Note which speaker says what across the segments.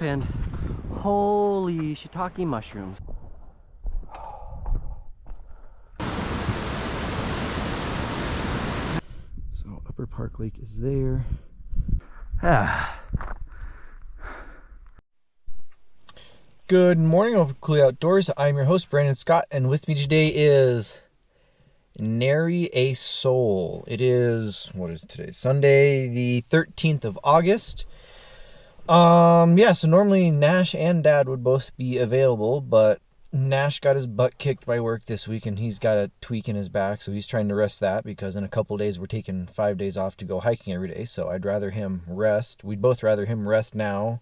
Speaker 1: and holy shiitake mushrooms. So Upper Park Lake is there. Good morning, Coolly Outdoors. I'm your host, Brandon Scott, and with me today is Nary a Soul. It is, what is today? Sunday, the 13th of August. Yeah, so normally Nash and Dad would both be available, but Nash got his butt kicked by work this week, and he's got a tweak in his back, so he's trying to rest that, because in a couple days we're taking 5 days off to go hiking every day, so I'd rather him rest. We'd both rather him rest now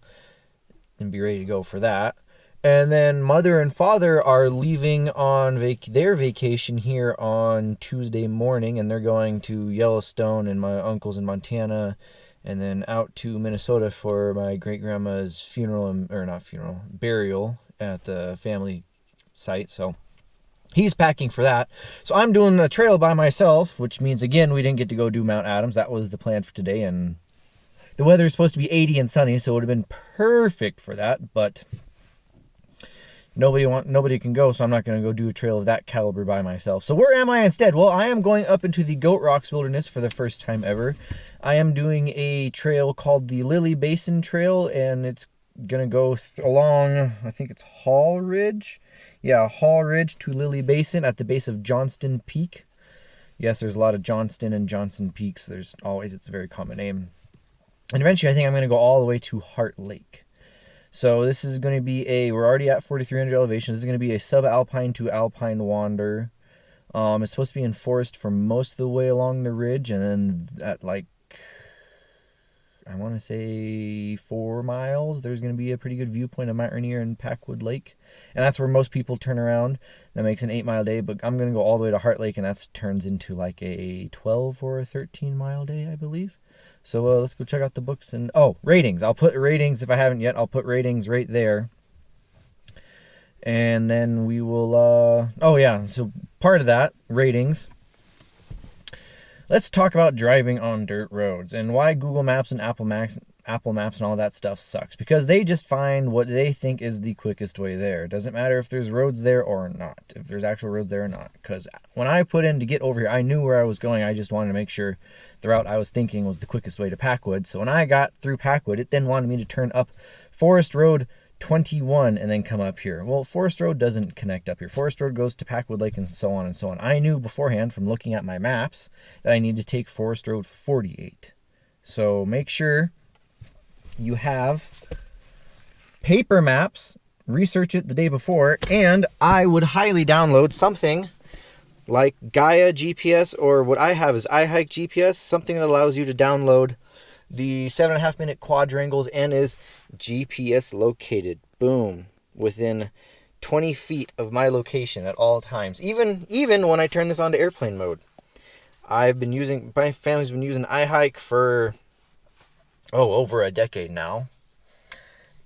Speaker 1: and be ready to go for that. And then Mother and Father are leaving on their vacation here on Tuesday morning, and they're going to Yellowstone and my uncle's in Montana, and then out to Minnesota for my great-grandma's burial at the family site. So he's packing for that. So I'm doing a trail by myself, which means, again, we didn't get to go do Mount Adams. That was the plan for today, and the weather is supposed to be 80 and sunny, so it would have been perfect for that, but nobody can go, so I'm not going to go do a trail of that caliber by myself. So where am I instead? Well, I am going up into the Goat Rocks Wilderness for the first time ever. I am doing a trail called the Lily Basin Trail, and it's going to go along, I think it's Hall Ridge. Yeah, Hall Ridge to Lily Basin at the base of Johnston Peak. Yes, there's a lot of Johnston and Johnson Peaks. It's a very common name. And eventually I think I'm going to go all the way to Heart Lake. So this is going to be we're already at 4,300 elevation. This is going to be a sub-alpine to alpine wander. It's supposed to be in forest for most of the way along the ridge, and then at I want to say 4 miles, there's going to be a pretty good viewpoint of Mount Rainier and Packwood Lake. And that's where most people turn around. That makes an 8-mile day, but I'm going to go all the way to Heart Lake, and that turns into like a 12 or a 13-mile day, I believe. So let's go check out the books and, ratings. I'll put ratings, if I haven't yet, I'll put ratings right there. And then we will, so part of that, ratings. Let's talk about driving on dirt roads and why Google Maps and Apple Maps and all that stuff sucks. Because they just find what they think is the quickest way there. It doesn't matter if there's roads there or not, if there's actual roads there or not. Because when I put in to get over here, I knew where I was going. I just wanted to make sure the route I was thinking was the quickest way to Packwood. So when I got through Packwood, it then wanted me to turn up Forest Road 21 and then come up here. Well, Forest Road doesn't connect up here. Forest Road goes to Packwood Lake and so on and so on. I knew beforehand from looking at my maps that I need to take Forest Road 48. So make sure you have paper maps, research it the day before, and I would highly download something like Gaia GPS, or what I have is iHike GPS, something that allows you to download the 7.5-minute quadrangles and is GPS located. Boom. Within 20 feet of my location at all times. Even when I turn this on to airplane mode. My family's been using iHike for over a decade now.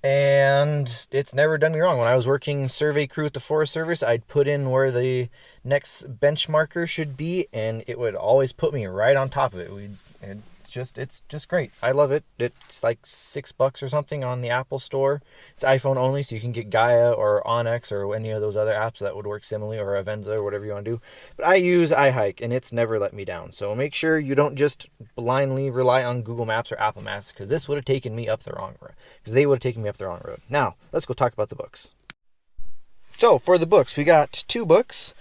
Speaker 1: And it's never done me wrong. When I was working survey crew at the Forest Service, I'd put in where the next benchmarker should be, and it would always put me right on top of it. It's just great. I love it. It's like $6 or something on the Apple Store. It's iPhone only, so you can get Gaia or Onyx or any of those other apps that would work similarly, or Avenza or whatever you want to do. But I use iHike, and it's never let me down. So make sure you don't just blindly rely on Google Maps or Apple Maps, because this would have taken me up the wrong road. Because they would have taken me up the wrong road. Now, let's go talk about the books. So, for the books, we got 2 books.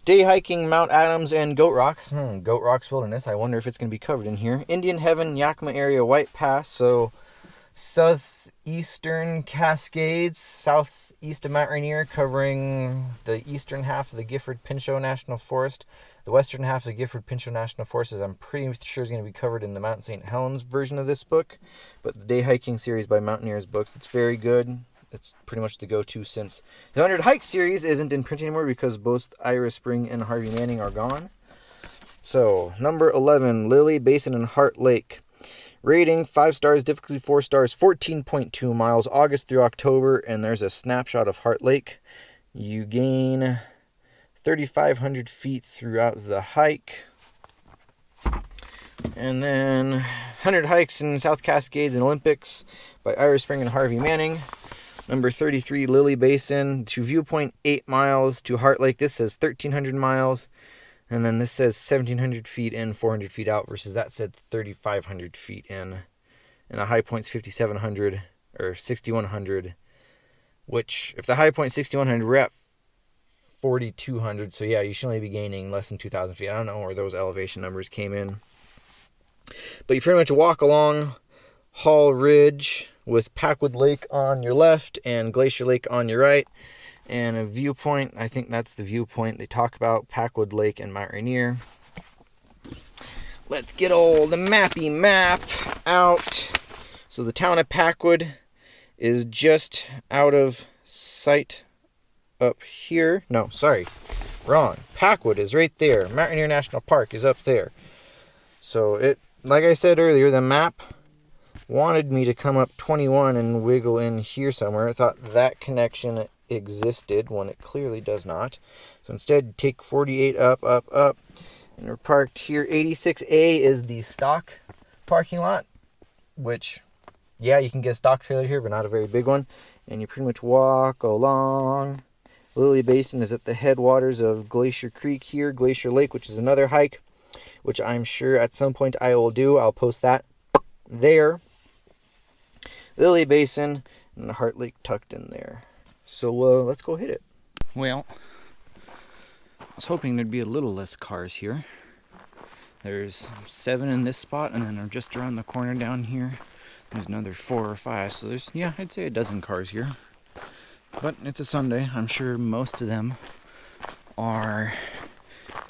Speaker 1: Day Hiking, Mount Adams, and Goat Rocks. Goat Rocks Wilderness. I wonder if it's going to be covered in here. Indian Heaven, Yakima area, White Pass. So, southeastern Cascades, southeast of Mount Rainier, covering the eastern half of the Gifford-Pinchot National Forest. The western half of the Gifford-Pinchot National Forest, I'm pretty sure, is going to be covered in the Mount St. Helens version of this book. But the Day Hiking series by Mountaineers Books, it's very good. That's pretty much the go-to since the 100 Hike series isn't in print anymore because both Ira Spring and Harvey Manning are gone. So, number 11, Lily Basin and Heart Lake. Rating, 5 stars, difficulty 4 stars, 14.2 miles, August through October, and there's a snapshot of Heart Lake. You gain 3,500 feet throughout the hike. And then 100 Hikes in South Cascades and Olympics by Ira Spring and Harvey Manning. Number 33, Lily Basin to Viewpoint, 8 miles to Heart Lake. This says 1,300 miles. And then this says 1,700 feet in, 400 feet out, versus that said 3,500 feet in. And a high point's 5,700 or 6,100, which if the high point's 6,100, we're at 4,200. So yeah, you should only be gaining less than 2,000 feet. I don't know where those elevation numbers came in. But you pretty much walk along Hall Ridge with Packwood Lake on your left and Glacier Lake on your right. And a viewpoint, I think that's the viewpoint they talk about, Packwood Lake and Mount Rainier. Let's get the mappy map out. So the town of Packwood is just out of sight up here. No, sorry, wrong. Packwood is right there. Mount Rainier National Park is up there. So it, like I said earlier, the map wanted me to come up 21 and wiggle in here somewhere. I thought that connection existed when it clearly does not. So instead, take 48 up, and we're parked here. 86A is the stock parking lot, which, yeah, you can get a stock trailer here, but not a very big one. And you pretty much walk along. Lily Basin is at the headwaters of Glacier Creek here. Glacier Lake, which is another hike, which I'm sure at some point I will do. I'll post that there. Lily Basin and the Heart Lake tucked in there. So let's go hit it. Well, I was hoping there'd be a little less cars here. There's 7 in this spot, and then I'm just around the corner down here. There's another 4 or 5. So there's, yeah, I'd say a dozen cars here. But it's a Sunday. I'm sure most of them are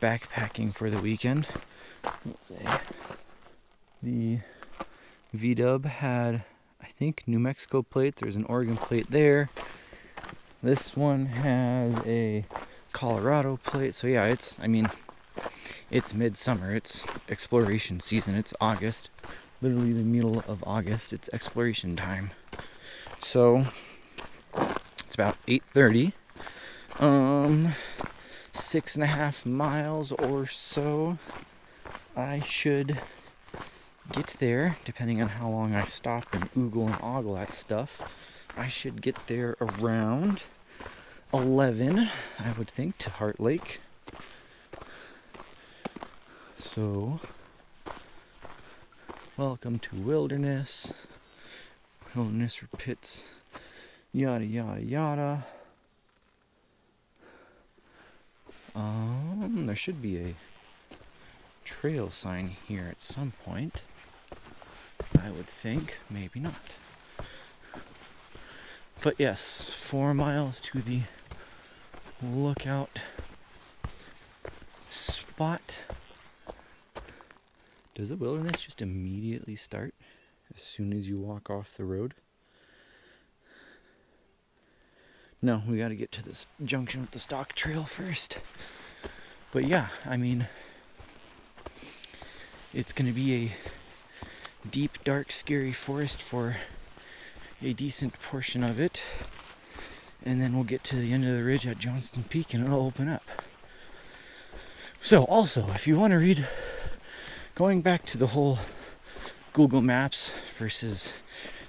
Speaker 1: backpacking for the weekend. The V-Dub had, I think, New Mexico plates. There's an Oregon plate there. This one has a Colorado plate. So yeah, it's midsummer. It's exploration season. It's August. Literally the middle of August. It's exploration time. So it's about 8:30. 6.5 miles or so. I should get there, depending on how long I stop and oogle and ogle that stuff. I should get there around 11, I would think, to Heart Lake. So, welcome to Wilderness. Wilderness or pits, yada yada yada. There should be a trail sign here at some point. I would think, maybe not. But yes, 4 miles to the lookout spot. Does the wilderness just immediately start as soon as you walk off the road? No, we got to get to this junction with the stock trail first. But yeah, I mean, it's going to be a deep, dark, scary forest for a decent portion of it. And then we'll get to the end of the ridge at Johnston Peak and it'll open up. So also, if you want to read, going back to the whole Google Maps versus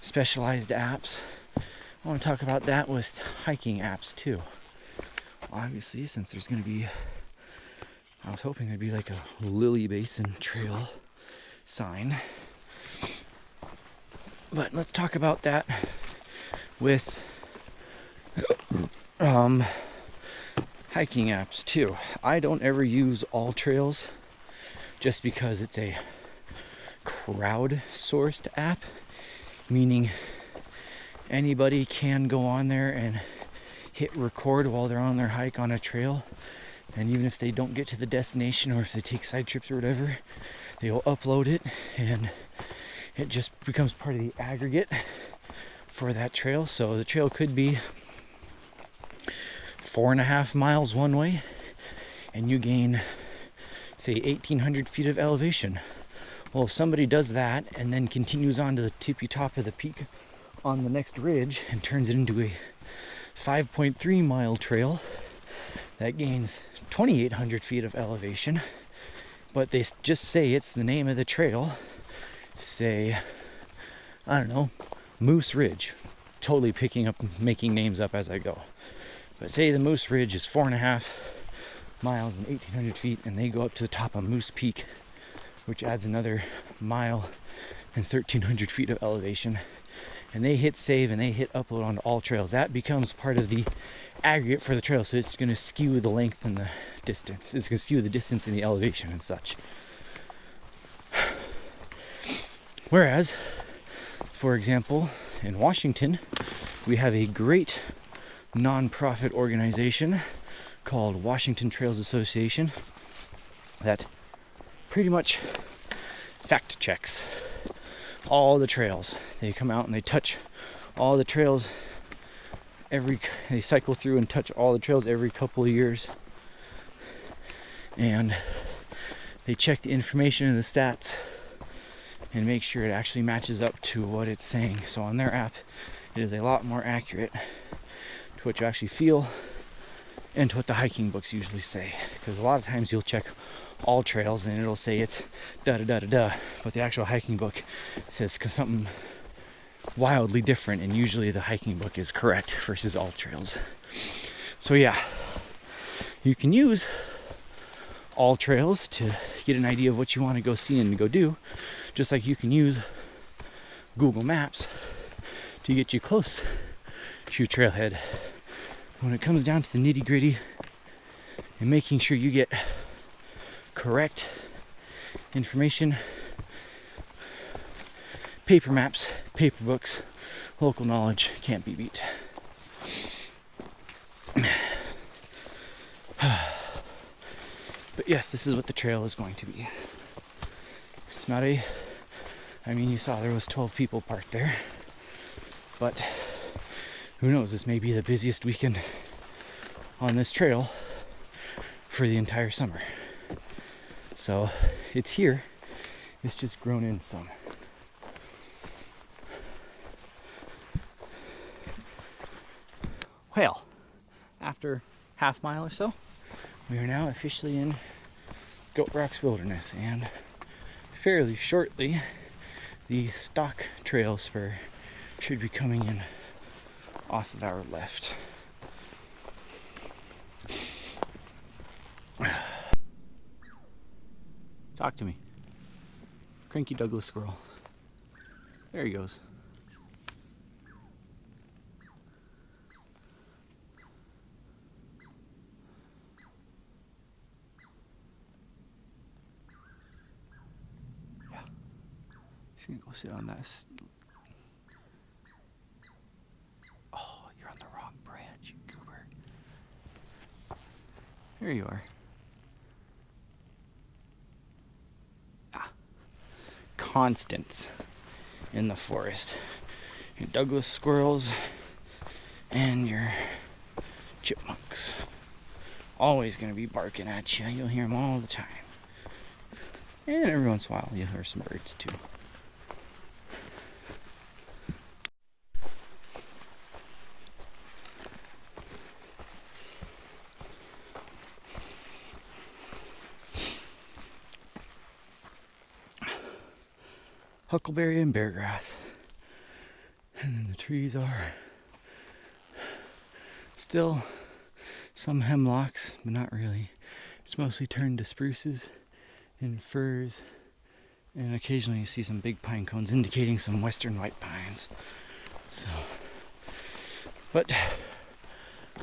Speaker 1: specialized apps, I want to talk about that with hiking apps too. Obviously, since there's going to be, I was hoping there'd be like a Lily Basin Trail sign. But let's talk about that with hiking apps too. I don't ever use All Trails just because it's a crowd-sourced app, meaning anybody can go on there and hit record while they're on their hike on a trail, and even if they don't get to the destination or if they take side trips or whatever, they'll upload it and it just becomes part of the aggregate for that trail. So the trail could be 4.5 miles one way and you gain, say, 1,800 feet of elevation. Well, if somebody does that and then continues on to the tippy top of the peak on the next ridge and turns it into a 5.3 mile trail that gains 2,800 feet of elevation,
Speaker 2: but they just say it's the name of the trail. Say, I don't know, Moose Ridge. Totally picking up, making names up as I go. But say the Moose Ridge is 4.5 miles and 1,800 feet, and they go up to the top of Moose Peak, which adds another mile and 1,300 feet of elevation. And they hit save and they hit upload onto all trails. That becomes part of the aggregate for the trail, so it's going to skew the length and the distance. It's going to skew the distance and the elevation and such. Whereas, for example, in Washington, we have a great non-profit organization called Washington Trails Association that pretty much fact checks all the trails. They come out and they touch all the trails they cycle through and touch all the trails every couple of years, and they check the information and the stats and make sure it actually matches up to what it's saying. So on their app, it is a lot more accurate to what you actually feel and to what the hiking books usually say. Because a lot of times you'll check all trails and it'll say it's da da da da da, but the actual hiking book says something wildly different, and usually the hiking book is correct versus all trails. So yeah, you can use all trails to get an idea of what you want to go see and go do, just like you can use Google Maps to get you close to your trailhead. When it comes down to the nitty-gritty and making sure you get correct information, paper maps, paper books, local knowledge can't be beat. But yes, this is what the trail is going to be. It's not I mean, you saw there was 12 people parked there, but who knows, this may be the busiest weekend on this trail for the entire summer. So it's here, it's just grown in some. Well, after half mile or so, we are now officially in Goat Rocks Wilderness, and fairly shortly the stock trail spur should be coming in off of our left. Talk to me. Cranky Doulas Squirrel. There he goes. Yeah. He's gonna go sit on that. Oh, you're on the wrong branch, you goober. There you are. Constants in the forest. Your Doulas squirrels and your chipmunks. Always going to be barking at you. You'll hear them all the time. And every once in a while you'll hear some birds too. Huckleberry and beargrass. And then the trees are still some hemlocks, but not really. It's mostly turned to spruces and firs, and occasionally you see some big pine cones indicating some western white pines. So, but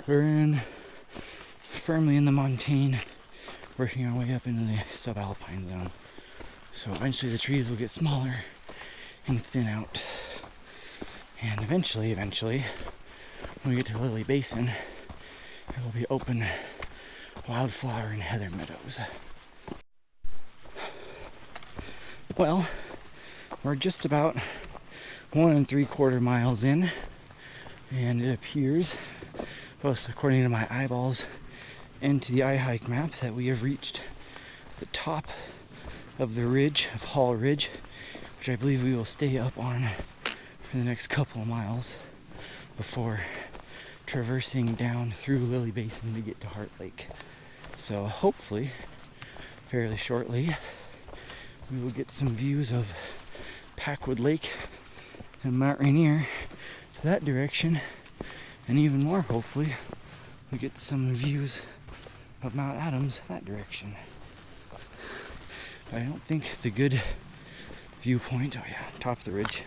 Speaker 2: we're firmly in the montane, working our way up into the subalpine zone. So eventually the trees will get smaller and thin out. And eventually, when we get to Lily Basin, it will be open wildflower and heather meadows. Well, we're just about 1 3/4 miles in, and it appears, both according to my eyeballs and to the iHike map, that we have reached the top of the ridge of Hall Ridge, which I believe we will stay up on for the next couple of miles before traversing down through Lily Basin to get to Heart Lake. So hopefully fairly shortly, we will get some views of Packwood Lake and Mount Rainier to that direction, and even more, hopefully, we get some views of Mount Adams that direction. But I don't think the good viewpoint, oh yeah, top of the ridge,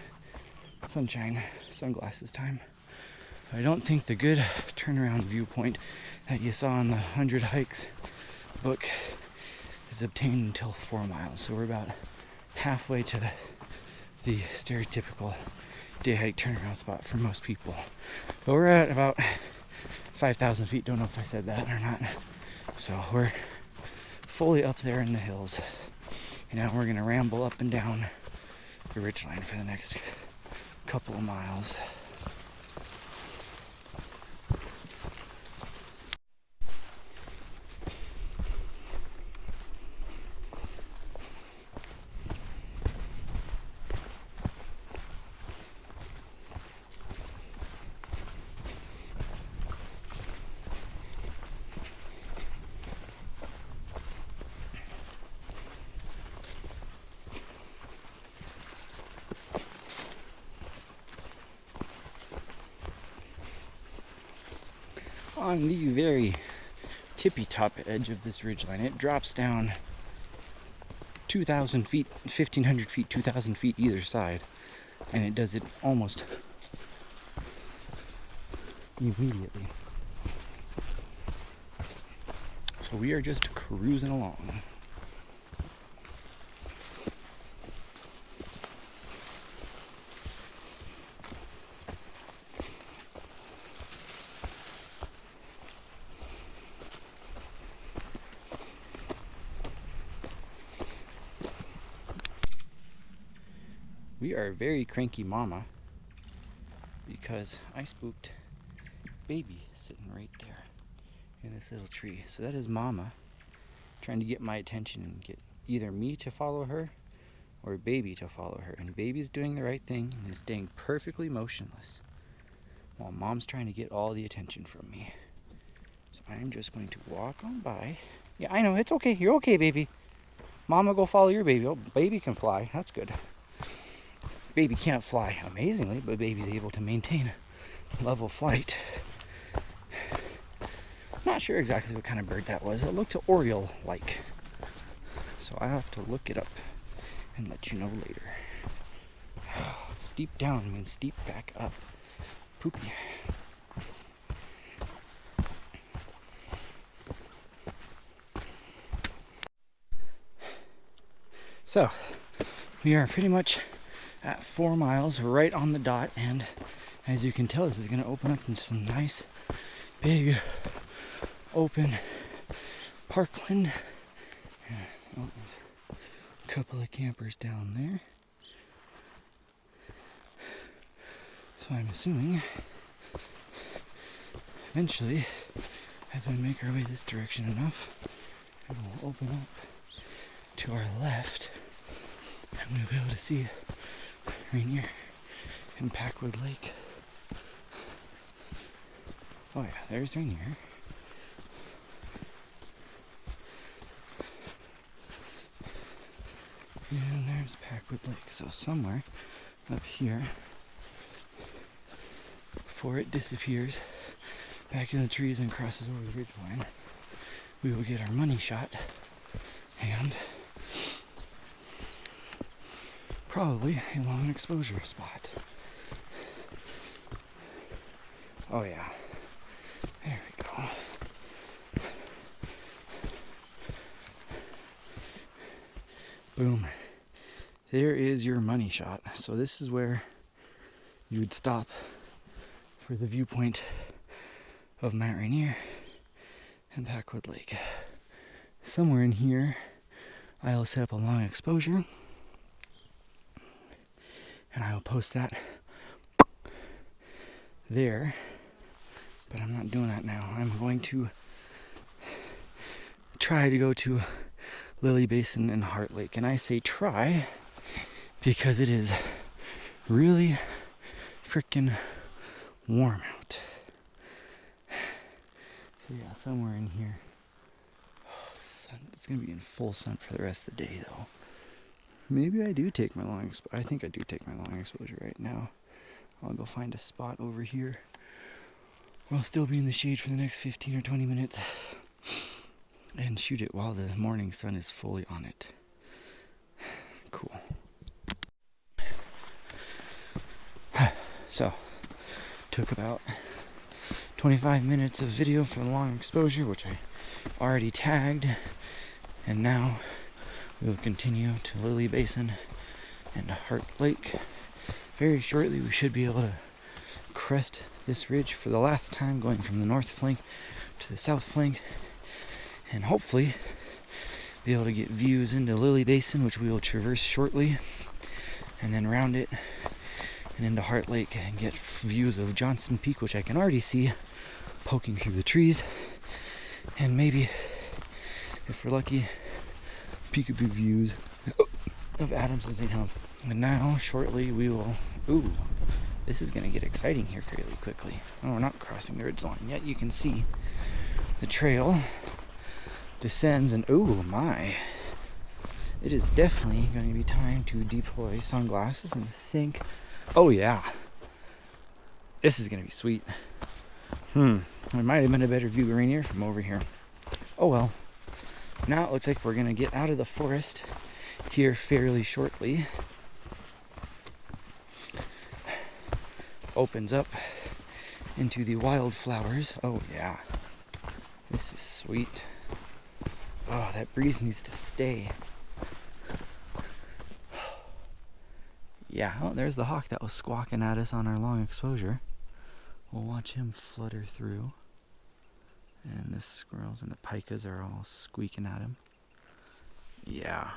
Speaker 2: sunshine, sunglasses time. I don't think the good turnaround viewpoint that you saw in the 100 Hikes book is obtained until 4 miles. So we're about halfway to the stereotypical day hike turnaround spot for most people. But we're at about 5,000 feet. Don't know if I said that or not. So we're fully up there in the hills. And now we're gonna ramble up and down the ridgeline for the next couple of miles. On the very tippy top edge of this ridgeline, it drops down 2,000 feet, 1,500 feet, 2,000 feet either side, and it does it almost immediately. So we are just cruising along. We are very cranky mama because I spooked baby sitting right there in this little tree. So that is mama trying to get my attention and get either me to follow her or baby to follow her. And baby's doing the right thing and is staying perfectly motionless while mom's trying to get all the attention from me. So I'm just going to walk on by. Yeah, I know, it's okay. You're okay, baby. Mama, go follow your baby. Oh, baby can fly. That's good. Baby can't fly amazingly, but baby's able to maintain level flight. Not sure exactly what kind of bird that was. It looked Oriole-like. So I have to look it up and let you know later. Steep down means steep back up. Poopy. So, we are pretty much at 4 miles, right on the dot, and as you can tell, this is going to open up into some nice, big, open parkland. Oh, there's a couple of campers down there. So I'm assuming, eventually, as we make our way this direction enough, it will open up to our left, and we'll be able to see Rainier and Packwood Lake. Oh yeah, there's Rainier. And there's Packwood Lake. So somewhere up here, before it disappears back in the trees and crosses over the ridgeline, we will get our money shot and probably a long exposure spot. Oh yeah, there we go. Boom. There is your money shot. So this is where you would stop for the viewpoint of Mount Rainier and Packwood Lake. Somewhere in here, I'll set up a long exposure, and I will post that there, but I'm not doing that now. I'm going to try to go to Lily Basin and Heart Lake, and I say try because it is really freaking warm out. So yeah, somewhere in here. Oh, this is sun. It's gonna be in full sun for the rest of the day, though. Maybe I do take my long exposure. I think I do take my long exposure right now. I'll go find a spot over here where I'll still be in the shade for the next 15 or 20 minutes and shoot it while the morning sun is fully on it. Cool. So, took about 25 minutes of video for the long exposure, which I already tagged, and now we will continue to Lily Basin and Heart Lake. Very shortly we should be able to crest this ridge for the last time, going from the north flank to the south flank, and hopefully be able to get views into Lily Basin, which we will traverse shortly, and then round it and into Heart Lake and get views of Johnston Peak, which I can already see poking through the trees, and maybe, if we're lucky, peekaboo views of Adams and St. Helens. And now, shortly, we will... Ooh, this is going to get exciting here fairly quickly. Oh, we're not crossing the ridge line yet. You can see the trail descends, and oh my. It is definitely going to be time to deploy sunglasses and think, oh yeah, this is going to be sweet. It might have been a better view of Rainier from over here. Oh well. Now it looks like we're going to get out of the forest here fairly shortly. Opens up into the wildflowers. Oh yeah. This is sweet. Oh, that breeze needs to stay. Yeah, oh, there's the hawk that was squawking at us on our long exposure. We'll watch him flutter through. And the squirrels and the pikas are all squeaking at him. Yeah,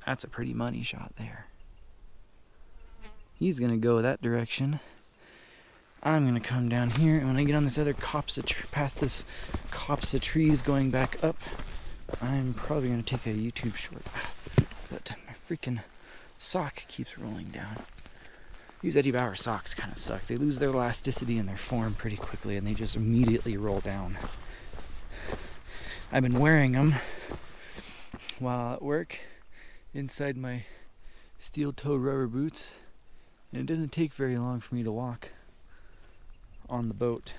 Speaker 2: that's a pretty money shot there. He's gonna go that direction. I'm gonna come down here, and when I get on this other copse of past this copse of trees going back up, I'm probably gonna take a YouTube short. But my freaking sock keeps rolling down. These Eddie Bauer socks kind of suck. They lose their elasticity and their form pretty quickly, and they just immediately roll down. I've been wearing them while at work inside my steel-toed rubber boots, and it doesn't take very long for me to walk on the boat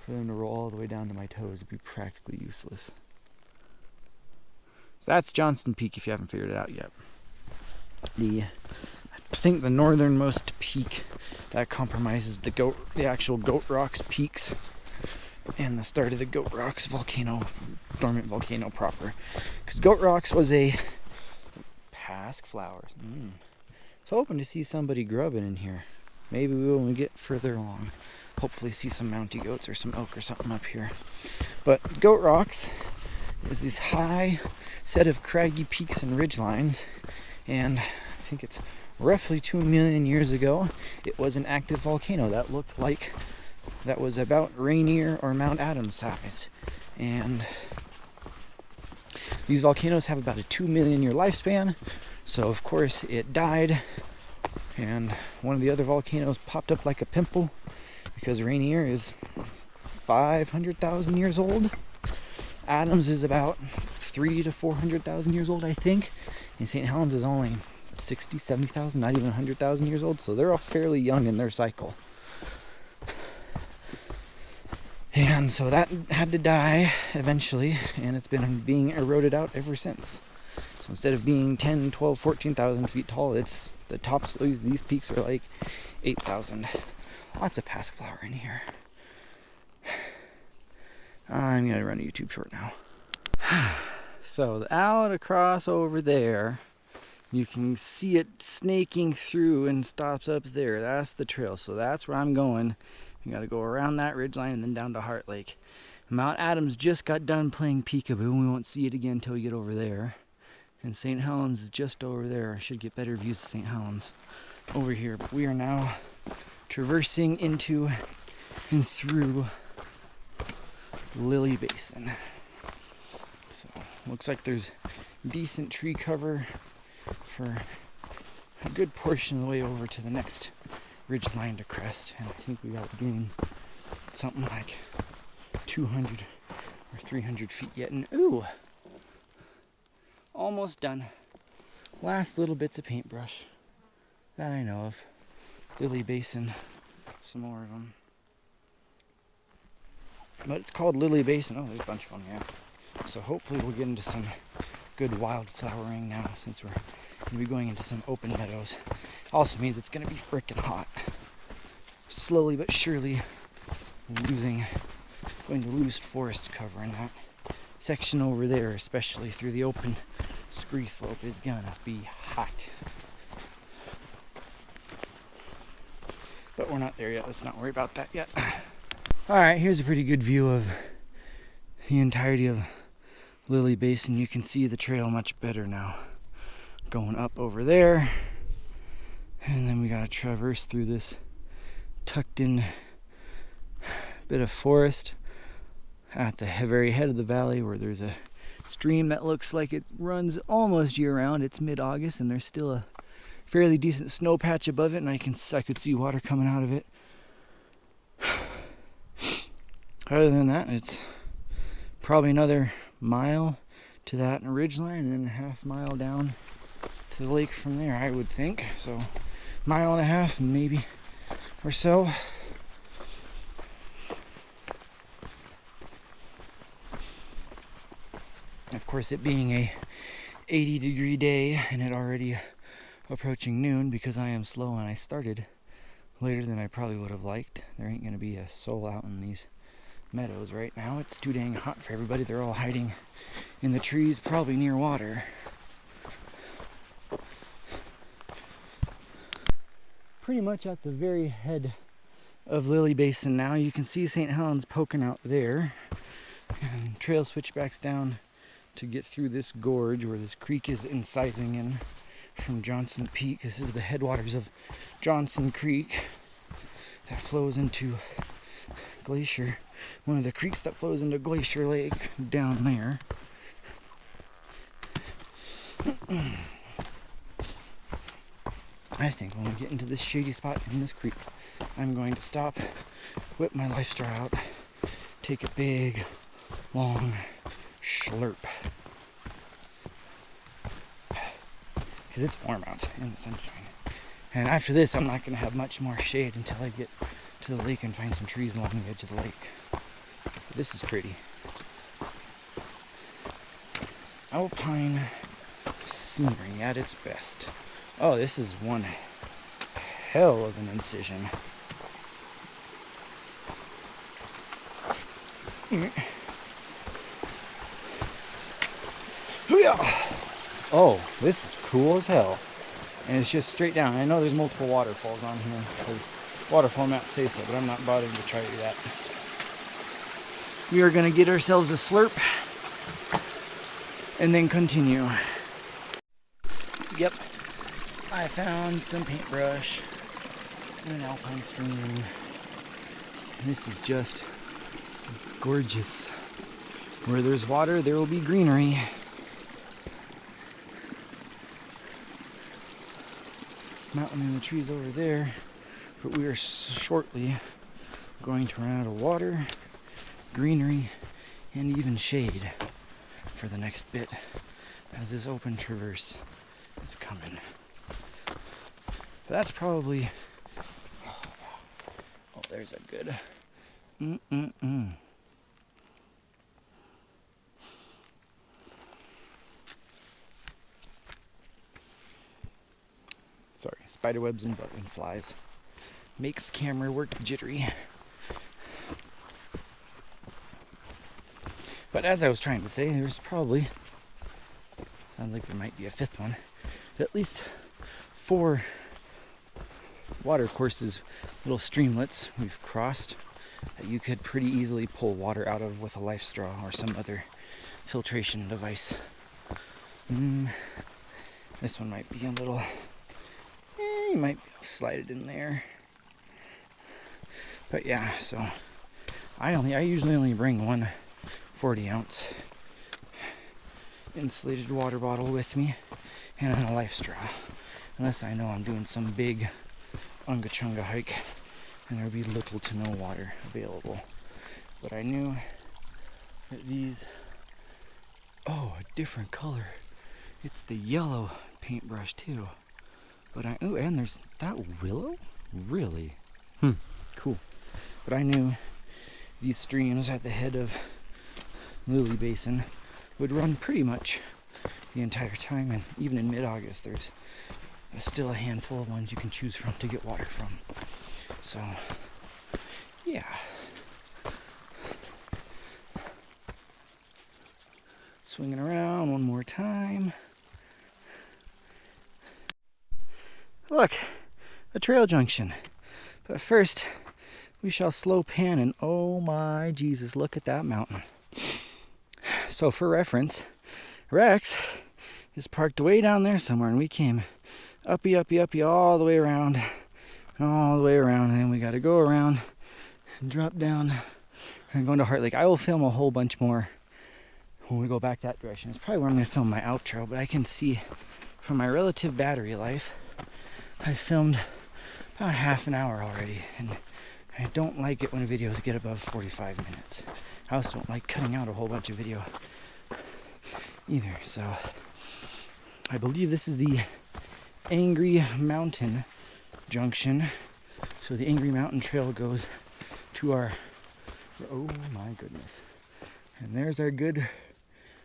Speaker 2: for them to roll all the way down to my toes. It'd be practically useless. So that's Johnston Peak, if you haven't figured it out yet. I think the northernmost peak that compromises the actual Goat Rocks peaks and the start of the Goat Rocks volcano, dormant volcano proper. Because Goat Rocks was a Packwood. So hoping to see somebody grubbing in here. Maybe we will when we get further along. Hopefully see some mounty goats or some elk or something up here. But Goat Rocks is this high set of craggy peaks and ridge lines, and I think it's roughly 2 million years ago it was an active volcano that looked like that was about Rainier or Mount Adams size. And these volcanoes have about a 2 million year lifespan, so of course it died, and one of the other volcanoes popped up like a pimple because Rainier is 500,000 years old. Adams is about 300,000 to 400,000 years old, I think, and St. Helens is only 60, 70,000, not even 100,000 years old, so they're all fairly young in their cycle. And so that had to die eventually, and it's been being eroded out ever since. So instead of being 10, 12, 14,000 feet tall, it's the tops of these peaks are like 8,000. Lots of Packwood in here. I'm gonna run a YouTube short now. So out across over there, you can see it snaking through and stops up there. That's the trail, so that's where I'm going. You gotta go around that ridgeline and then down to Heart Lake. Mount Adams just got done playing peekaboo, and we won't see it again until we get over there. And St. Helens is just over there. I should get better views of St. Helens over here. But we are now traversing into and through Lily Basin. So looks like there's decent tree cover for a good portion of the way over to the next ridge line to crest, and I think we got to gain something like 200 or 300 feet yet. And ooh, Almost done. Last little bits of paintbrush that I know of. Lily Basin, some more of them. But it's called Lily Basin. Oh, there's a bunch of them, yeah. So hopefully we'll get into some good wildflowering now, since we're going to be going into some open meadows. Also means it's going to be freaking hot. Slowly but surely going to lose forest cover in that section over there, especially through the open scree slope, is gonna be hot. But we're not there yet. Let's not worry about that yet. Alright, here's a pretty good view of the entirety of Lily Basin. You can see the trail much better now. Going up over there. And then we gotta traverse through this tucked in bit of forest at the very head of the valley, where there's a stream that looks like it runs almost year round. It's mid-August and there's still a fairly decent snow patch above it, and I could see water coming out of it. Other than that, it's probably another mile to that ridgeline and then a half mile down to the lake from there, I would think. So mile and a half maybe or so. Of course, it being a 80-degree day and it already approaching noon, because I am slow and I started later than I probably would have liked. There ain't gonna be a soul out in these meadows right now. It's too dang hot for everybody. They're all hiding in the trees, probably near water. Pretty much at the very head of Lily Basin now. You can see St. Helens poking out there, and trail switchbacks down to get through this gorge where this creek is incising in from Johnson Peak. This is the headwaters of Johnson Creek that flows into Glacier, one of the creeks that flows into Glacier Lake down there. I think when we get into this shady spot in this creek, I'm going to stop, whip my life straw out, take a big, long slurp. Because it's warm out in the sunshine. And after this, I'm not going to have much more shade until I get to the lake and find some trees along the edge of the lake. But this is pretty. Alpine scenery at its best. Oh, this is one hell of an incision. Oh, this is cool as hell. And it's just straight down. I know there's multiple waterfalls on here because waterfall maps say so, but I'm not bothering to try to do that. We are going to get ourselves a slurp and then continue. Yep, I found some paintbrush in an alpine stream. This is just gorgeous. Where there's water, there will be greenery. Mountain and the trees over there, but we are shortly going to run out of water, greenery, and even shade for the next bit as this open traverse is coming. But that's probably, oh, there's a good Sorry, spiderwebs and butterflies. Makes camera work jittery. But as I was trying to say, there's probably, sounds like there might be a fifth one, at least 4 water courses, little streamlets we've crossed that you could pretty easily pull water out of with a life straw or some other filtration device. This one might be a little, you might be able to slide it in there. But yeah, so I usually only bring one 40-ounce insulated water bottle with me and then a life straw, unless I know I'm doing some big Unga Chunga hike and there'll be little to no water available. But I knew that these, oh, a different color It's the yellow paintbrush too. But oh, and there's that willow? Really? Cool. But I knew these streams at the head of Lily Basin would run pretty much the entire time, and even in mid-August there's still a handful of ones you can choose from to get water from. So, yeah. Swinging around one more time. Look, a trail junction. But first, we shall slow pan, and oh my Jesus, look at that mountain. So for reference, Rex is parked way down there somewhere, and we came uppy, uppy, uppy all the way around, and then we got to go around and drop down and go into Heart Lake. I will film a whole bunch more when we go back that direction. It's probably where I'm going to film my outro, but I can see from my relative battery life, I filmed about half an hour already, and I don't like it when videos get above 45 minutes. I also don't like cutting out a whole bunch of video either. So I believe this is the Angry Mountain Junction. So the Angry Mountain Trail goes to our, oh my goodness. And there's our good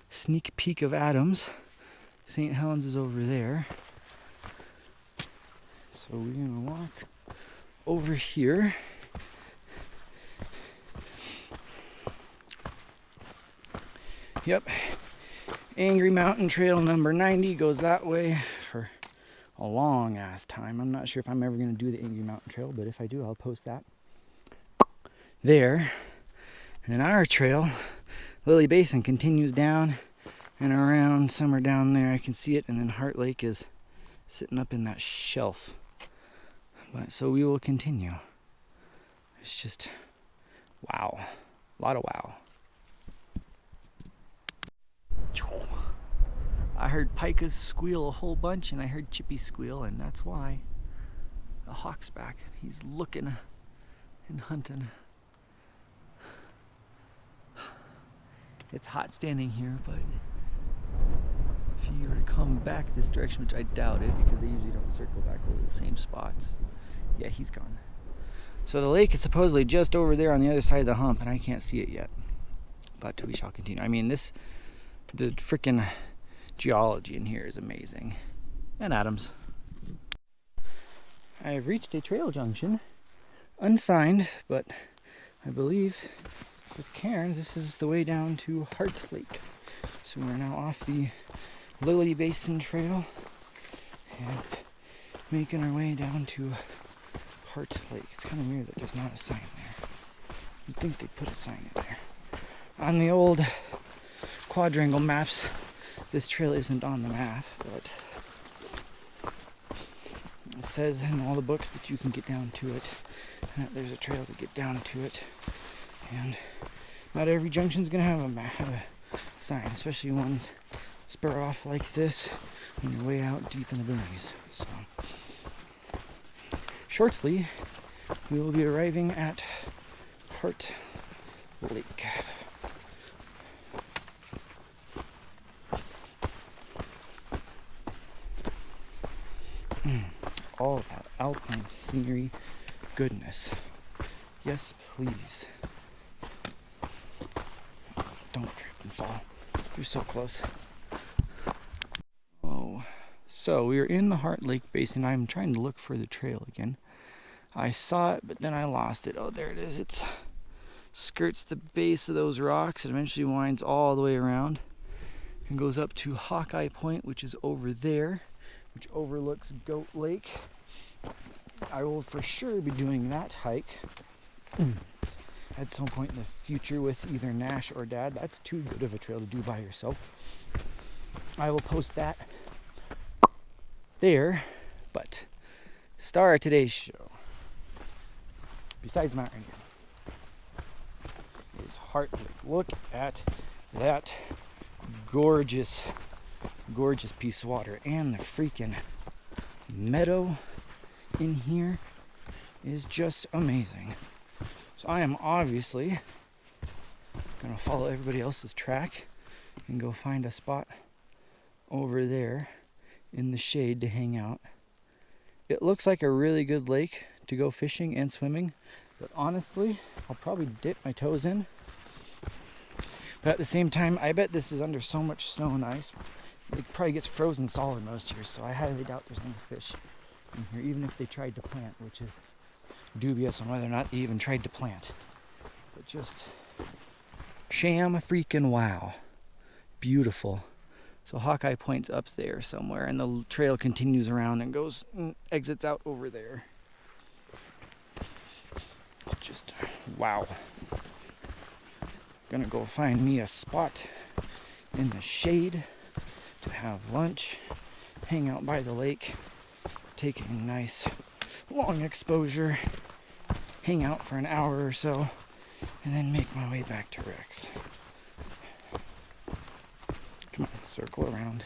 Speaker 2: sneak peek of Adams. St. Helens is over there. So we're gonna walk over here. Yep, Angry Mountain Trail number 90 goes that way for a long ass time. I'm not sure if I'm ever going to do the Angry Mountain Trail, but if I do, I'll post that there. And then our trail, Lily Basin, continues down and around somewhere down there. I can see it, and then Heart Lake is sitting up in that shelf. But so we will continue. It's just wow, a lot of wow. I heard pikas squeal a whole bunch, and I heard Chippy squeal, and that's why the hawk's back. He's looking and hunting. It's hot standing here, but if you were to come back this direction, which I doubt it because they usually don't circle back over the same spots, yeah, he's gone. So the lake is supposedly just over there on the other side of the hump, and I can't see it yet. But we shall continue. I mean, the freaking geology in here is amazing. And Adams. I have reached a trail junction, unsigned, but I believe with cairns this is the way down to Heart Lake. So we're now off the Lily Basin Trail and making our way down to Heart Lake. It's kind of weird that there's not a sign there. You'd think they'd put a sign in there. On the old quadrangle maps, this trail isn't on the map, but it says in all the books that you can get down to it, and that there's a trail to get down to it. And not every junction's gonna have a sign, especially ones spur off like this when you're way out deep in the boonies. So shortly we will be arriving at Heart Lake. All of that alpine scenery goodness. Yes, please. Don't trip and fall. You're so close. Oh, so we are in the Heart Lake Basin. I'm trying to look for the trail again. I saw it, but then I lost it. Oh, there it is. It skirts the base of those rocks and eventually winds all the way around and goes up to Hawkeye Point, which is over there, which overlooks Goat Lake. I will for sure be doing that hike at some point in the future with either Nash or Dad. That's too good of a trail to do by yourself. I will post that there, but star of today's show, besides Mount Rainier, is Heart Lake. Look at that gorgeous, gorgeous piece of water, and the freaking meadow in here is just amazing. So I am obviously gonna follow everybody else's track and go find a spot over there in the shade to hang out. It looks like a really good lake to go fishing and swimming, but honestly, I'll probably dip my toes in. But at the same time, I bet this is under so much snow and ice, it probably gets frozen solid most years, so I highly doubt there's any fish in here, even if they tried to plant, which is dubious on whether or not they even tried to plant. But just sham freaking wow. Beautiful. So Hawkeye Point's up there somewhere, and the trail continues around and goes and exits out over there. Just wow. Gonna go find me a spot in the shade to have lunch, hang out by the lake, take a nice long exposure, hang out for an hour or so, and then make my way back to Rex. Come on, circle around.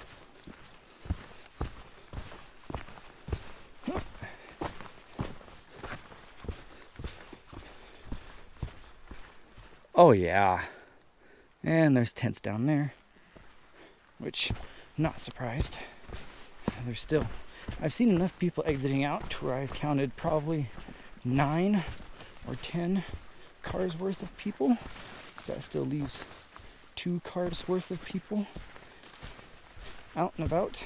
Speaker 2: Oh yeah, and there's tents down there, which I'm not surprised. There's still, I've seen enough people exiting out to where I've counted probably 9 or 10 cars worth of people. So that still leaves 2 cars worth of people out and about.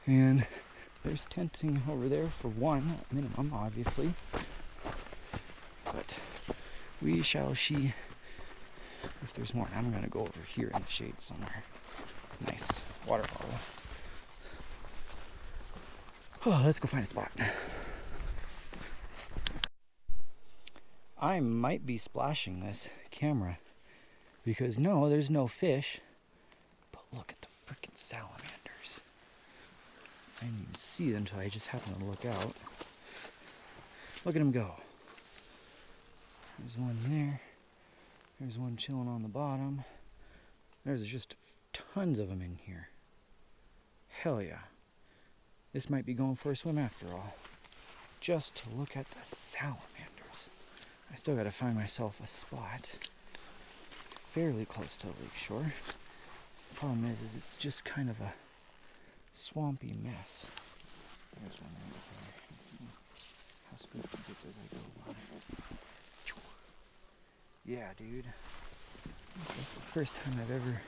Speaker 2: And there's tenting over there for 1 minimum, obviously. But we shall see if there's more. I'm gonna go over here in the shade somewhere. Nice water bottle. Oh, let's go find a spot. I might be splashing this camera because no, there's no fish. But look at the freaking salamanders. I didn't even see them until I just happened to look out. Look at them go. There's one there. There's one chilling on the bottom. There's just tons of them in here. Hell yeah. This might be going for a swim after all. Just to look at the salamanders. I still gotta find myself a spot fairly close to the lake shore. Problem is it's just kind of a swampy mess. There's one right here. Let's see how spooky it gets as I go by. Yeah, dude. That's the first time I've ever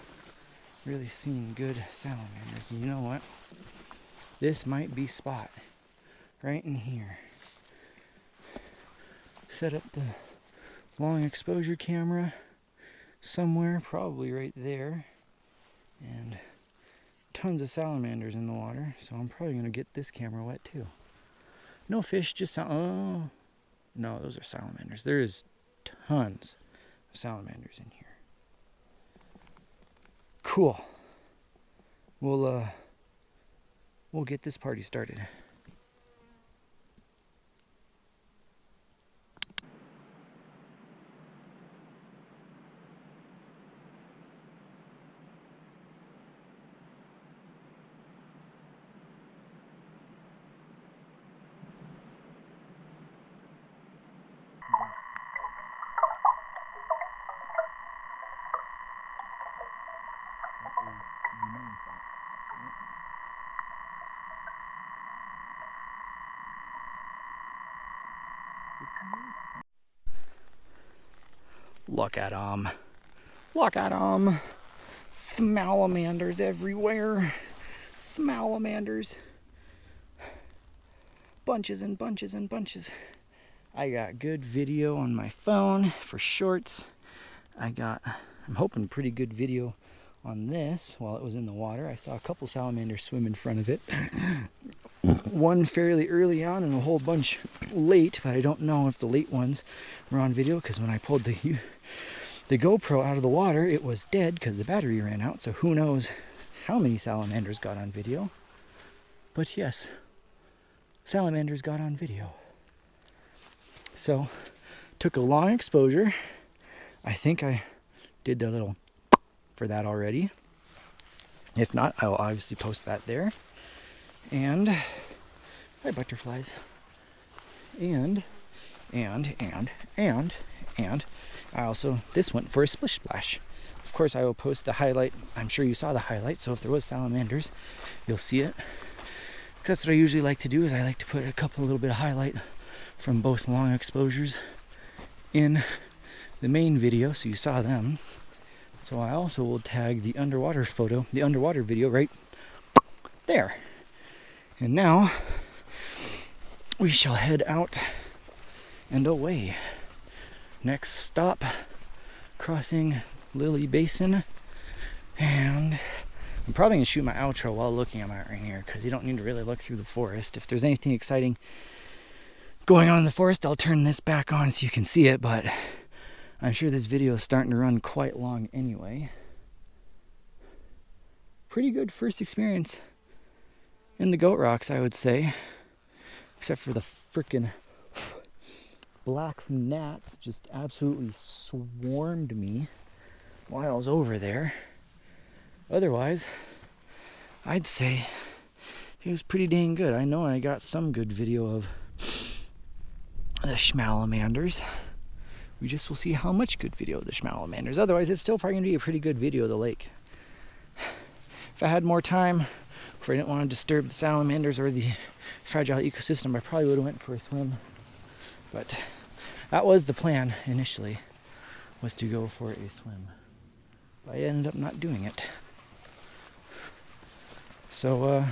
Speaker 2: really seen good salamanders. And you know what? This might be spot right in here. Set up the long exposure camera somewhere, probably right there. And tons of salamanders in the water, so I'm probably gonna get this camera wet too. No fish, just oh no, those are salamanders. There is tons of salamanders in here. Cool. We'll get this party started. Look at them. Look at them. Salamanders everywhere. Salamanders. Bunches and bunches and bunches. I got good video on my phone for shorts. I'm hoping pretty good video on this while it was in the water. I saw a couple salamanders swim in front of it. One fairly early on and a whole bunch late, but I don't know if the late ones were on video because when I pulled the GoPro out of the water, it was dead because the battery ran out. So who knows how many salamanders got on video. But yes, salamanders got on video. So took a long exposure. I think I did the little for that already. If not, I will obviously post that there. And hi butterflies. And I also, this went for a splish splash. Of course, I will post the highlight. I'm sure you saw the highlight, so if there was salamanders, you'll see it. That's what I usually like to do, is I like to put a little bit of highlight from both long exposures in the main video, so you saw them. So I also will tag the underwater video right there. And now we shall head out and away. Next stop, crossing Lily Basin, and I'm probably gonna shoot my outro while looking at my Rainier, because you don't need to really look through the forest. If there's anything exciting going on in the forest, I'll turn this back on so you can see it, but I'm sure this video is starting to run quite long anyway. Pretty good first experience in the Goat Rocks, I would say, except for the frickin' black gnats just absolutely swarmed me while I was over there. Otherwise, I'd say it was pretty dang good. I know I got some good video of the Salamanders. We just will see how much good video of the Salamanders. Otherwise, it's still probably going to be a pretty good video of the lake. If I had more time, if I didn't want to disturb the salamanders or the fragile ecosystem, I probably would have went for a swim. But that was the plan initially, was to go for a swim. But I ended up not doing it. So,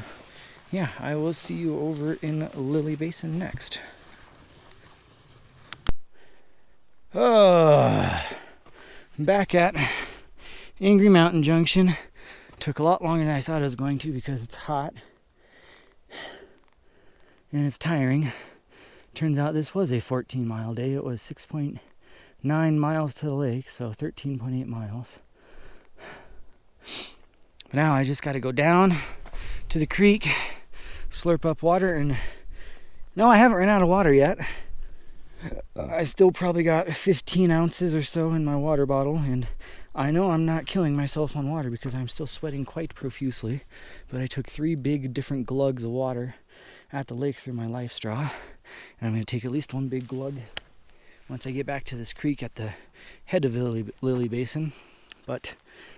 Speaker 2: yeah, I will see you over in Lily Basin next. Back at Angry Mountain Junction. Took a lot longer than I thought it was going to because it's hot and it's tiring. Turns out this was a 14-mile day. It was 6.9 miles to the lake, so 13.8 miles. But now I just got to go down to the creek, slurp up water, and no, I haven't run out of water yet. I still probably got 15 ounces or so in my water bottle, and I know I'm not killing myself on water because I'm still sweating quite profusely, but I took 3 big different glugs of water at the lake through my life straw, and I'm going to take at least 1 big glug once I get back to this creek at the head of the Lily Basin. But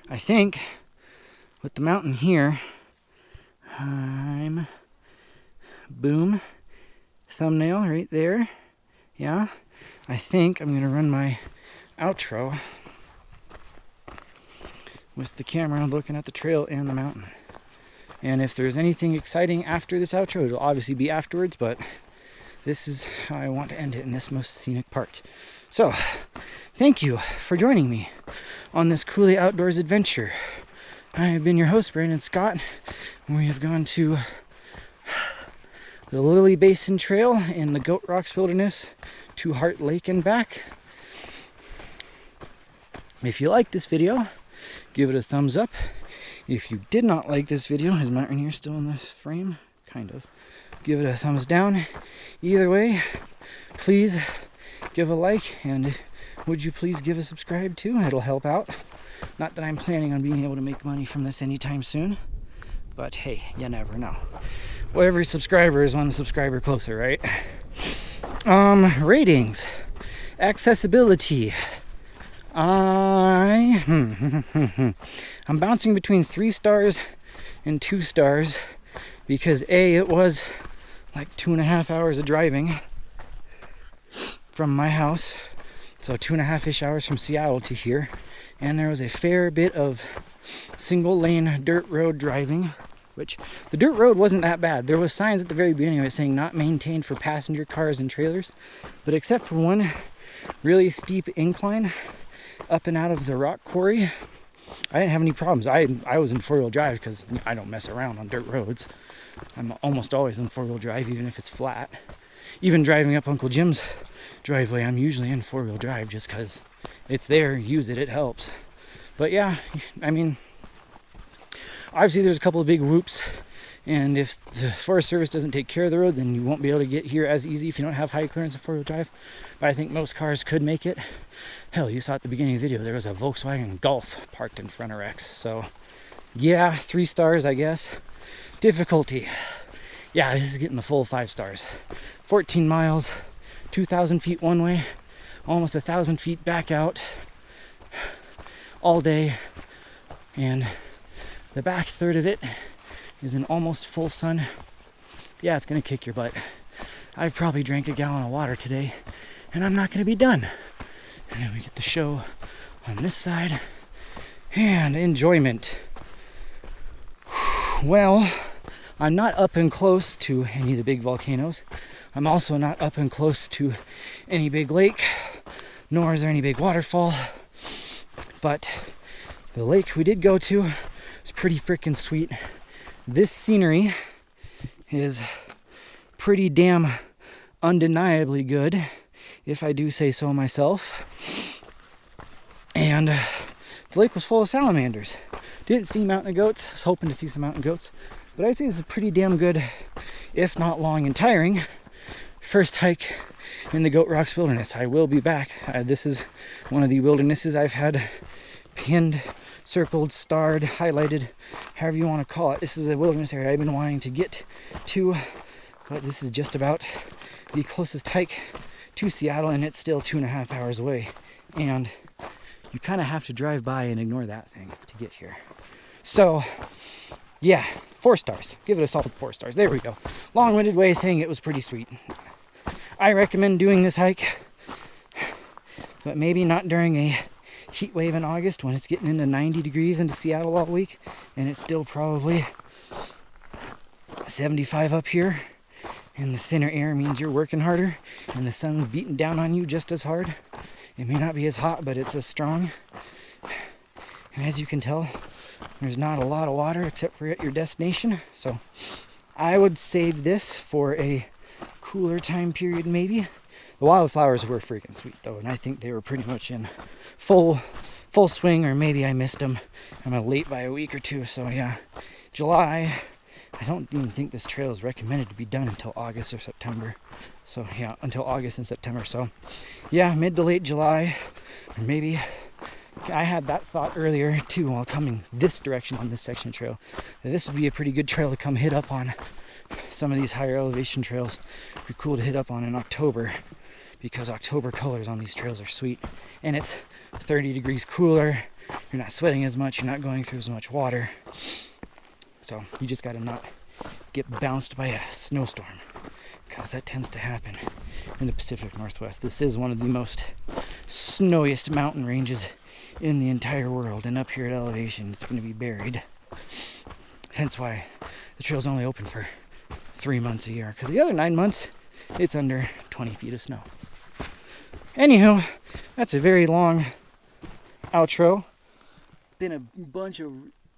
Speaker 2: I think with the mountain here, boom, thumbnail right there. Yeah, I think I'm going to run my outro with the camera looking at the trail and the mountain. And if there's anything exciting after this outro, it'll obviously be afterwards, but this is how I want to end it in this most scenic part. So, thank you for joining me on this Cooley Outdoors adventure. I have been your host, Brandon Scott, and we have gone to the Lily Basin Trail in the Goat Rocks Wilderness to Heart Lake and back. If you like this video, give it a thumbs up. If you did not like this video, is my Rainier still in this frame? Kind of. Give it a thumbs down. Either way, please give a like, and would you please give a subscribe too? It'll help out. Not that I'm planning on being able to make money from this anytime soon, but hey, you never know. Well, every subscriber is one subscriber closer, right? Ratings, accessibility. I'm bouncing between 3 stars and 2 stars because A, it was like 2.5 hours of driving from my house, so 2.5-ish hours from Seattle to here, and there was a fair bit of single lane dirt road driving, which the dirt road wasn't that bad. There was signs at the very beginning of it saying not maintained for passenger cars and trailers, but except for one really steep incline up and out of the rock quarry, I didn't have any problems. I was in 4-wheel drive because I don't mess around on dirt roads. I'm almost always in 4-wheel drive, even if it's flat. Even driving up Uncle Jim's driveway, I'm usually in 4-wheel drive just because it's there, use it, it helps. But yeah, I mean, obviously there's a couple of big whoops, and if the Forest Service doesn't take care of the road, then you won't be able to get here as easy if you don't have high clearance of 4-wheel drive. But I think most cars could make it. Hell, you saw at the beginning of the video, there was a Volkswagen Golf parked in front of Rex. So yeah, 3 stars, I guess. Difficulty. Yeah, this is getting the full 5 stars. 14 miles, 2,000 feet one way, almost 1,000 feet back out. all day, and the back third of it is in almost full sun. Yeah, it's gonna kick your butt. I've probably drank a gallon of water today, and I'm not gonna be done. And then we get the show on this side, and enjoyment. Well, I'm not up and close to any of the big volcanoes. I'm also not up and close to any big lake, nor is there any big waterfall. But the lake we did go to is pretty freaking sweet. This scenery is pretty damn undeniably good, if I do say so myself. And the lake was full of salamanders. Didn't see mountain goats. I was hoping to see some mountain goats. But I think this is pretty damn good, if not long and tiring, first hike in the Goat Rocks Wilderness. I will be back. This is one of the wildernesses I've had pinned, circled, starred, highlighted, however you want to call it. This is a wilderness area I've been wanting to get to, but this is just about the closest hike to Seattle, and it's still 2.5 hours away. And you kind of have to drive by and ignore that thing to get here. So, yeah, 4 stars. Give it a solid 4 stars. There we go. Long-winded way of saying it was pretty sweet. I recommend doing this hike, but maybe not during a heat wave in August when it's getting into 90 degrees into Seattle all week, and it's still probably 75 up here, and the thinner air means you're working harder, and the sun's beating down on you just as hard. It may not be as hot, but it's as strong. And as you can tell, there's not a lot of water except for at your destination. So I would save this for a cooler time period maybe. The wildflowers were freaking sweet though, and I think they were pretty much in full swing, or maybe I missed them. I'm late by a week or two, so yeah. July, I don't even think this trail is recommended to be done until August or September. So yeah, until August and September. So yeah, mid to late July, or maybe. I had that thought earlier too while coming this direction on this section of trail, that this would be a pretty good trail to come hit up on. Some of these higher elevation trails would be cool to hit up on in October, because October colors on these trails are sweet, and it's 30 degrees cooler. You're not sweating as much, you're not going through as much water, so you just got to not get bounced by a snowstorm, because that tends to happen in the Pacific Northwest. This is one of the most snowiest mountain ranges in the entire world, and up here at elevation it's going to be buried. Hence why the trail's only open for 3 months a year, because the other 9 months it's under 20 feet of snow. Anywho, that's a very long outro. Been a bunch of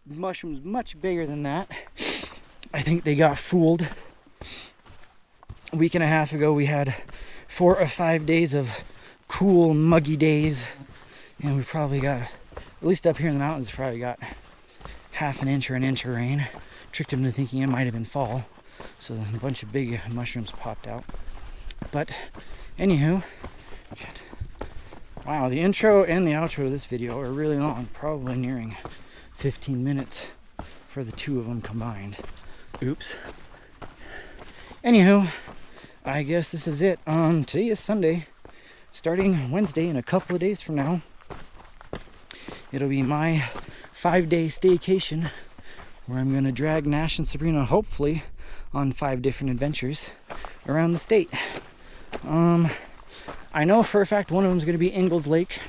Speaker 2: mushrooms much bigger than that. I think they got fooled. A week and a half ago we had 4 or 5 days of cool, muggy days, and we probably got, at least up here in the mountains, probably got half an inch or an inch of rain. Tricked him into thinking it might have been fall, so a bunch of big mushrooms popped out. But anywho, shit. Wow, the intro and the outro of this video are really long, probably nearing 15 minutes for the two of them combined. Oops. Anywho, I guess this is it. Today is Sunday. Starting Wednesday, in a couple of days from now, it'll be my 5-day staycation, where I'm going to drag Nash and Sabrina, hopefully, on 5 different adventures around the state. I know for a fact one of them is going to be Ingalls Lake.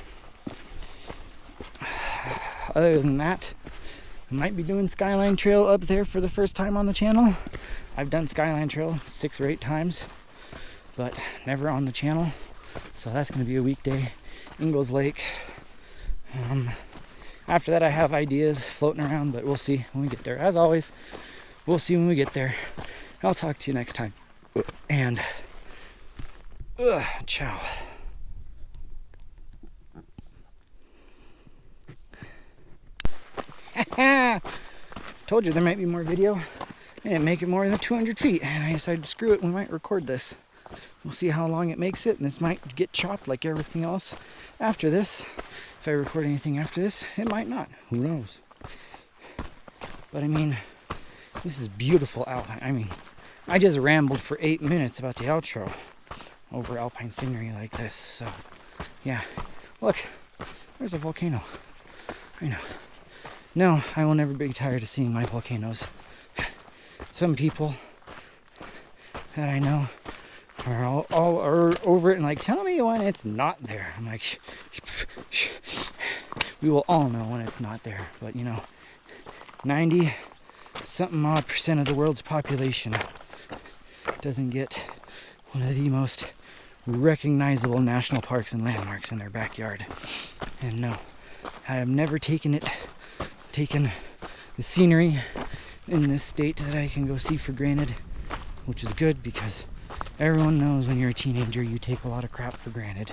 Speaker 2: Other than that, I might be doing Skyline Trail up there for the first time on the channel. I've done Skyline Trail 6 or 8 times, but never on the channel. So that's going to be a weekday. Ingalls Lake. After that, I have ideas floating around, but we'll see when we get there. As always, we'll see when we get there. I'll talk to you next time. And ciao. Told you there might be more video. I didn't make it more than 200 feet, and I decided, screw it, we might record this. We'll see how long it makes it, and this might get chopped like everything else after this. If I record anything after this, it might not. Who knows? But I mean, this is beautiful alpine. I mean, I just rambled for 8 minutes about the outro over alpine scenery like this. So, yeah. Look, there's a volcano. I know. No, I will never be tired of seeing my volcanoes. Some people that I know are all are over it and like, tell me when it's not there. I'm like, shh. We will all know when it's not there. But 90 something odd % of the world's population doesn't get one of the most recognizable national parks and landmarks in their backyard. And no, I have never taken the scenery in this state that I can go see for granted, which is good because everyone knows when you're a teenager you take a lot of crap for granted.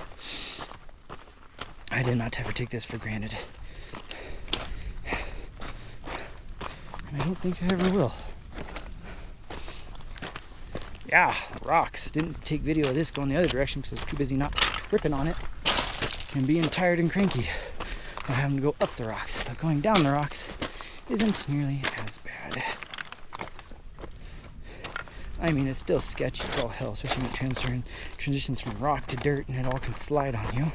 Speaker 2: I did not ever take this for granted. And I don't think I ever will. Yeah, rocks. Didn't take video of this going the other direction because I was too busy not tripping on it and being tired and cranky and having to go up the rocks. But going down the rocks isn't nearly as bad. I mean, it's still sketchy as all hell, especially when it transitions from rock to dirt and it all can slide on you.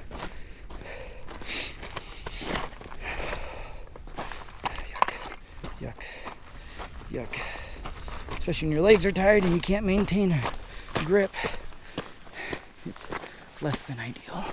Speaker 2: Yuck. Especially when your legs are tired and you can't maintain a grip. It's less than ideal.